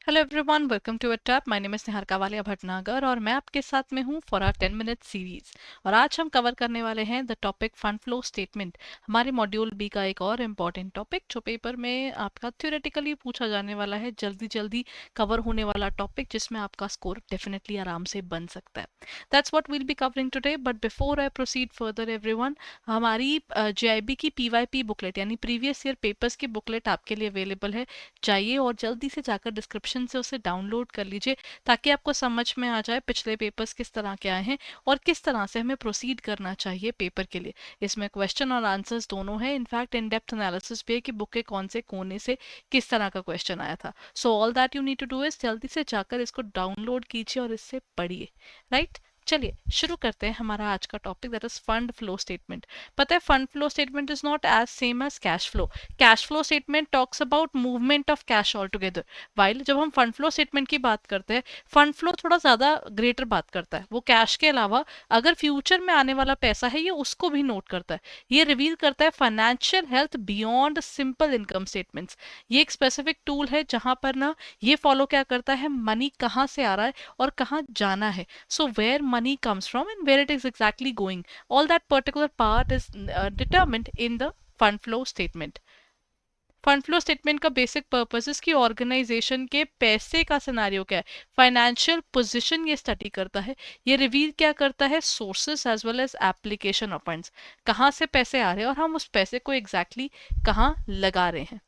Hello everyone, welcome to our tab. My name is Niharika Walia Bhatnagar और मैं आपके साथ में हूँ फॉर आवर 10 मिनट सीरीज। और आज हम कवर करने वाले हैं the topic fund flow statement. हमारे मॉड्यूल बी का एक और इम्पॉर्टेंट टॉपिक जो पेपर में आपका थ्योरेटिकली पूछा जाने वाला है, जल्दी जल्दी कवर होने वाला टॉपिक जिसमें आपका स्कोर डेफिनेटली आराम से बन सकता है। That's what we'll be covering today. But before I proceed further everyone, हमारी जेआईबी की पीवाईपी बुकलेट यानी प्रीवियस ईयर पेपर्स की बुकलेट आपके लिए अवेलेबल है। चाहिए और जल्दी से जाकर डिस्क्रिप्शन से उसे डाउनलोड कर लीजिए ताकि आपको समझ में आ जाए पिछले पेपर्स किस तरह के आए हैं और किस तरह से हमें प्रोसीड करना चाहिए पेपर के लिए। इसमें क्वेश्चन और आंसर्स दोनों है, इनफैक्ट इन डेप्थ एनालिसिस भी है कि बुक के कौन से कोने से किस तरह का क्वेश्चन आया था। So all that you need to do is जल्दी से जाकर इसको डाउनलोड कीजिए और इससे पढ़िए। राइट, चलिए शुरू करते हैं हमारा आज का topic, that is fund flow statement. पता है fund flow statement is not as same as cash flow. Cash flow statement talks about movement of cash all together, while जब हम फंड फ्लो स्टेटमेंट की बात करते हैं, फंड फ्लो थोड़ा ज्यादा ग्रेटर बात करता है। वो कैश के अलावा अगर फ्यूचर में आने वाला पैसा है ये उसको भी नोट करता है। ये रिवील करता है financial health beyond simple income statements. ये एक स्पेसिफिक टूल है जहां पर ना ये फॉलो क्या करता है, मनी कहाँ से आ रहा है और कहाँ जाना है। So where money comes from and where it is exactly going, all that particular part is determined in the fund flow statement. Fund flow statement का बेसिक पर्पस इसकी ऑर्गेनाइजेशन के पैसे का सिनारियो क्या है, फाइनेंशियल पोजीशन ये study करता है। ये रिवील क्या करता है, sources as well as application of funds, कहाँ से पैसे आ रहे हैं और हम उस पैसे को एग्जैक्टली कहाँ लगा रहे हैं।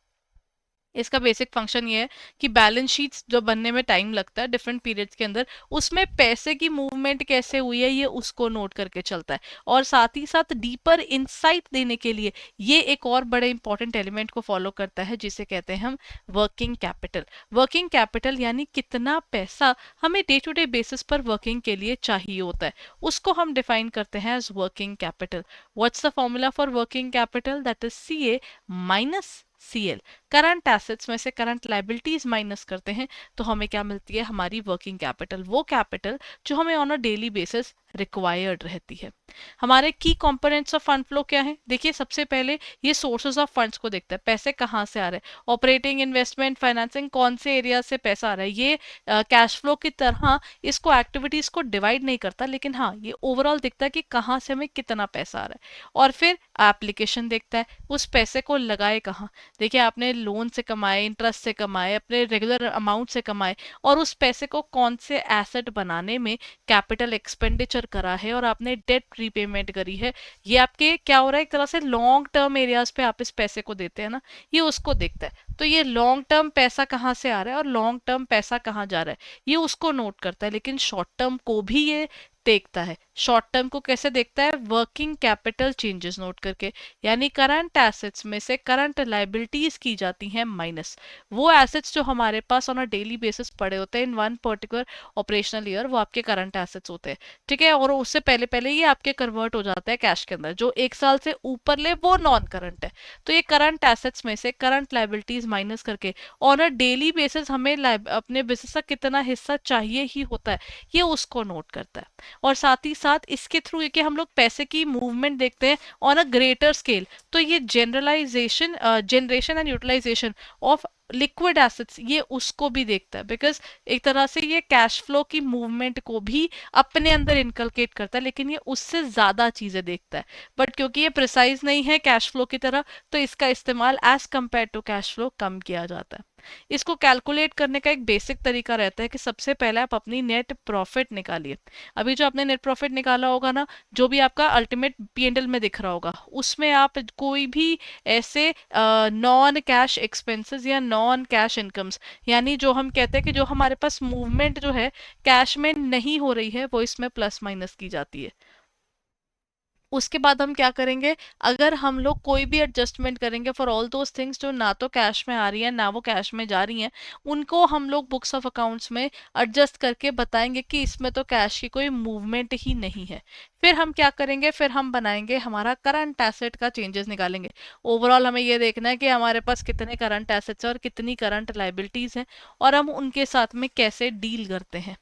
इसका बेसिक फंक्शन ये है कि बैलेंस शीट्स जो बनने में टाइम लगता है डिफरेंट पीरियड्स के अंदर, उसमें पैसे की मूवमेंट कैसे हुई है ये उसको नोट करके चलता है। और साथ ही साथ डीपर इंसाइट देने के लिए ये एक और बड़े इंपॉर्टेंट एलिमेंट को फॉलो करता है जिसे कहते हैं हम वर्किंग कैपिटल। वर्किंग कैपिटल यानी कितना पैसा हमें डे टू डे बेसिस पर वर्किंग के लिए चाहिए होता है, उसको हम डिफाइन करते हैं as working capital. What's the formula for working capital, that is C A minus C L. Current assets में से करंट लाइबिलिटीज माइनस करते हैं तो हमें क्या मिलती है, हमारी वर्किंग कैपिटल, वो कैपिटल जो हमें on a daily basis required रहती है। हमारे की कंपोनेंट्स ऑफ फंड फ्लो क्या है, देखिए सबसे पहले ये सोर्सेज ऑफ फंड्स को देखता है, पैसे कहाँ से आ रहे हैं, ऑपरेटिंग, इन्वेस्टमेंट, फाइनेंसिंग, कौन से एरिया से पैसा आ रहा है। ये कैश फ्लो की तरह इसको एक्टिविटीज को डिवाइड नहीं करता, लेकिन हाँ ये ओवरऑल दिखता है कि कहाँ से हमें कितना पैसा आ रहा है। और फिर एप्लीकेशन देखता है, उस पैसे को लगाए कहाँ। देखिए आपने लोन से कमाए, इंटरेस्ट से कमाए, अपने रेगुलर अमाउंट से कमाए और उस पैसे को कौन से एसेट बनाने में कैपिटल एक्सपेंडिचर करा है और आपने डेट रीपेमेंट करी है। ये आपके क्या हो रहा है, एक तरह से लॉन्ग टर्म एरियाज पे आप इस पैसे को देते हैं ना, ये उसको देखता है। तो ये लॉन्ग टर्म पैसा कहाँ से आ रहा है और लॉन्ग टर्म पैसा कहाँ जा रहा है ये उसको नोट करता है, लेकिन शॉर्ट टर्म को भी ये देखता है। शॉर्ट टर्म को कैसे देखता है, वर्किंग कैपिटल चेंजेस नोट करके, यानी करंट एसेट्स में से करंट लाइबिलिटीज की जाती हैं माइनस। वो एसेट्स जो हमारे pass on a daily basis पड़े होते हैं in one particular operational year, वो आपके करंट एसेट्स होते हैं। ठीक है, और उससे पहले पहले ये आपके कन्वर्ट हो जाता है कैश के अंदर, जो एक साल से ऊपर ले वो नॉन करंट है। तो ये करंट एसेट्स में से करंट लाइबिलिटीज माइनस करके ऑन अ डेली बेसिस हमें अपने बिजनेस का कितना हिस्सा चाहिए ही होता है ये उसको नोट करता है। और साथ ही साथ इसके थ्रू कि हम लोग पैसे की मूवमेंट देखते हैं ऑन अ ग्रेटर स्केल, तो ये generalization, generation and utilization of liquid assets ये उसको भी देखता है, बिकॉज एक तरह से ये कैश फ्लो की मूवमेंट को भी अपने अंदर इनकलकेट करता है, लेकिन ये उससे ज्यादा चीजें देखता है। बट क्योंकि ये प्रिसाइज नहीं है कैश फ्लो की तरह, तो इसका इस्तेमाल as compare to cash flow कम किया जाता है। इसको कैलकुलेट करने का एक बेसिक तरीका रहता है कि सबसे पहले आप अपनी नेट प्रॉफिट निकालिए। अभी जो आपने नेट प्रॉफिट निकाला होगा ना, जो भी आपका अल्टीमेट पीएनएल में दिख रहा होगा, उसमें आप कोई भी ऐसे नॉन कैश एक्सपेंसेस या नॉन कैश इनकम्स, यानी जो हम कहते हैं कि जो हमारे पास मूवमेंट जो है कैश में नहीं हो रही है, वो इसमें प्लस माइनस की जाती है। उसके बाद हम क्या करेंगे, अगर हम लोग कोई भी एडजस्टमेंट करेंगे फॉर ऑल दोज थिंग्स जो ना तो कैश में आ रही है ना वो कैश में जा रही हैं, उनको हम लोग बुक्स ऑफ अकाउंट्स में एडजस्ट करके बताएंगे कि इसमें तो कैश की कोई मूवमेंट ही नहीं है। फिर हम क्या करेंगे, फिर हम बनाएंगे हमारा करंट एसेट का चेंजेस निकालेंगे। ओवरऑल हमें ये देखना है कि हमारे पास कितने करंट एसेट्स और कितनी करंट लाइबिलिटीज हैं और हम उनके साथ में कैसे डील करते हैं।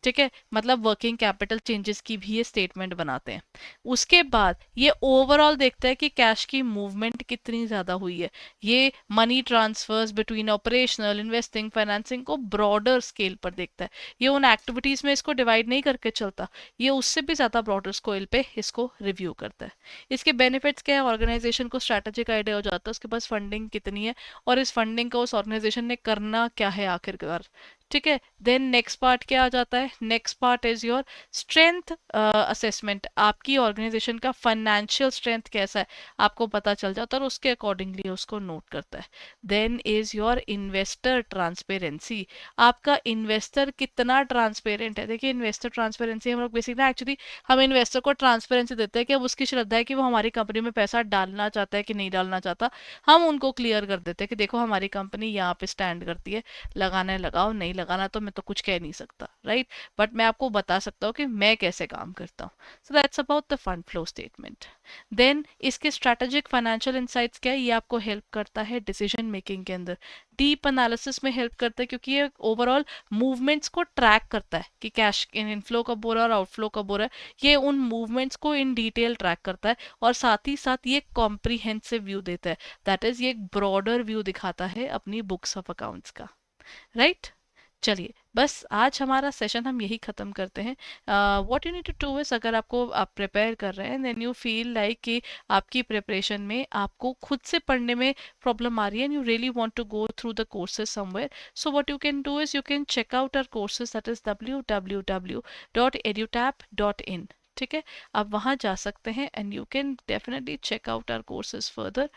ठीक है, मतलब वर्किंग कैपिटल चेंजेस की भी ये स्टेटमेंट बनाते हैं। उसके बाद ये ओवरऑल देखता है कि कैश की मूवमेंट कितनी ज़्यादा हुई है। ये money transfers between operational, investing, financing को ब्रॉडर स्केल पर देखता है। ये उन एक्टिविटीज़ में इसको डिवाइड नहीं करके चलता, ये उससे भी ज़्यादा ब्रॉडर स्केल पे इसको रिव्यू करता है। इसके बेनिफिट्स क्या है, ऑर्गेनाइजेशन को स्ट्रैटेजिक आइडिया हो जाता है उसके पास फंडिंग कितनी है और इस फंडिंग को उस ऑर्गेनाइजेशन ने करना क्या है आखिरकार। ठीक है, देन नेक्स्ट पार्ट क्या आ जाता है, next part is your strength assessment. आपकी ऑर्गेनाइजेशन का फाइनेंशियल स्ट्रेंथ कैसा है आपको पता चल जाता है और उसके अकॉर्डिंगली उसको नोट करता है। Then is your investor transparency. आपका इन्वेस्टर कितना ट्रांसपेरेंट है। देखिए, इन्वेस्टर ट्रांसपेरेंसी हम लोग बेसिकली एक्चुअली हम इन्वेस्टर को ट्रांसपेरेंसी देते हैं कि अब उसकी श्रद्धा है कि वो हमारी कंपनी में पैसा डालना चाहता है कि नहीं डालना चाहता। हम उनको क्लियर कर देते हैं कि देखो हमारी कंपनी यहाँ पे स्टैंड करती है, लगाना है लगाओ, नहीं लगाना तो मैं तो कुछ कह नहीं सकता, राइट। बट मैं आपको बता सकता हूँ कि मैं कैसे काम करता हूँ। So that's about the fund flow statement. Then इसके स्ट्रेटेजिक फाइनेंशियल इंसाइट्स क्या है, ये आपको हेल्प करता है डिसीजन मेकिंग के अंदर, डीप एनालिसिस में हेल्प करता है, क्योंकि ये ओवरऑल मूवमेंट्स को ट्रैक करता है कि कैश इनफ्लो कब हो रहा है और आउटफ्लो कब हो रहा है। ये उन मूवमेंट्स को इन डिटेल ट्रैक करता है और साथ ही साथ ये कॉम्प्रिहेंसिव व्यू देता है। दैट इज ये एक ब्रॉडर व्यू दिखाता है अपनी बुक्स ऑफ अकाउंट्स का, राइट। चलिए, बस आज हमारा सेशन हम यही ख़त्म करते हैं। What you need to do is, अगर आपको आप प्रिपेयर कर रहे हैं देन यू फील लाइक कि आपकी प्रिपरेशन में आपको खुद से पढ़ने में प्रॉब्लम आ रही है and you really want to go through the courses somewhere, so what you can do is you can check out our courses, that is www.edutap.in। ठीक है, आप वहाँ जा सकते हैं and you can definitely check out our courses further.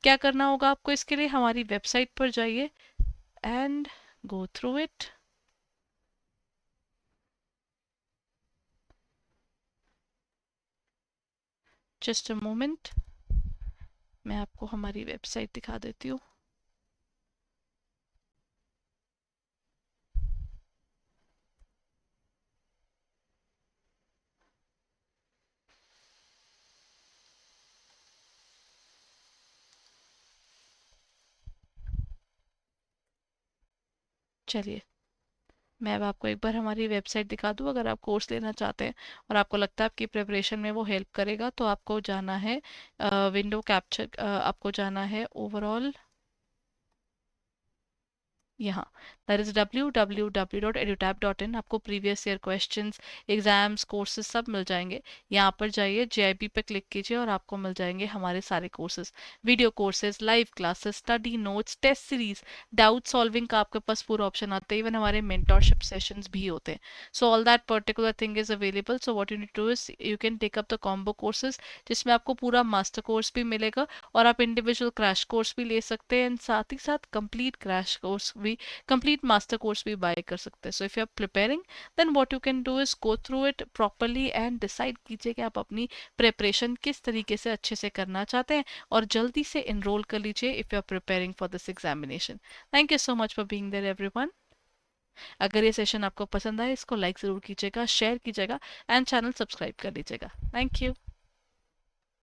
क्या करना होगा आपको इसके लिए, हमारी वेबसाइट पर जाइए and go through it. Just a moment, मैं आपको हमारी वेबसाइट दिखा देती हूँ। चलिए, मैं अब आपको एक बार हमारी वेबसाइट दिखा दूँ। अगर आप कोर्स लेना चाहते हैं और आपको लगता है आपकी प्रिपरेशन में वो हेल्प करेगा तो आपको जाना है विंडो कैप्चर, आपको जाना है ओवरऑल यहाँ, दैट इज www.edutap.in। आपको previous year questions, exams, courses सब मिल जाएंगे। यहाँ पर जाइए, JIP पे क्लिक कीजिए और आपको मिल जाएंगे हमारे सारे courses, video courses, live classes, study notes, test series, doubt solving का आपके पास पूरा ऑप्शन आता है, इवन हमारे मेंटोरशिप सेशंस भी होते हैं। So all that particular thing is available. So what you need to is you can take up the combo courses, जिसमें आपको पूरा मास्टर कोर्स भी मिलेगा और आप इंडिविजुअल क्रैश कोर्स भी ले सकते हैं एंड साथ ही साथ कंप्लीट क्रैश कोर्स भी, कंप्लीट मास्टर कोर्स भी बाय कर सकते हैं। So if you are preparing then what you can do is go through it properly and decide कीजिए कि आप अपनी प्रिपरेशन किस तरीके से अच्छे से करना चाहते हैं और जल्दी से इनरोल कर लीजिए if you are preparing for this examination. Thank you so much for being there everyone. अगर ये सेशन आपको पसंद आए इसको लाइक ज़रूर कीजिएगा, शेयर कीजिएगा एंड चैनल सब्सक्राइब कर लीजिएगा। Thank you.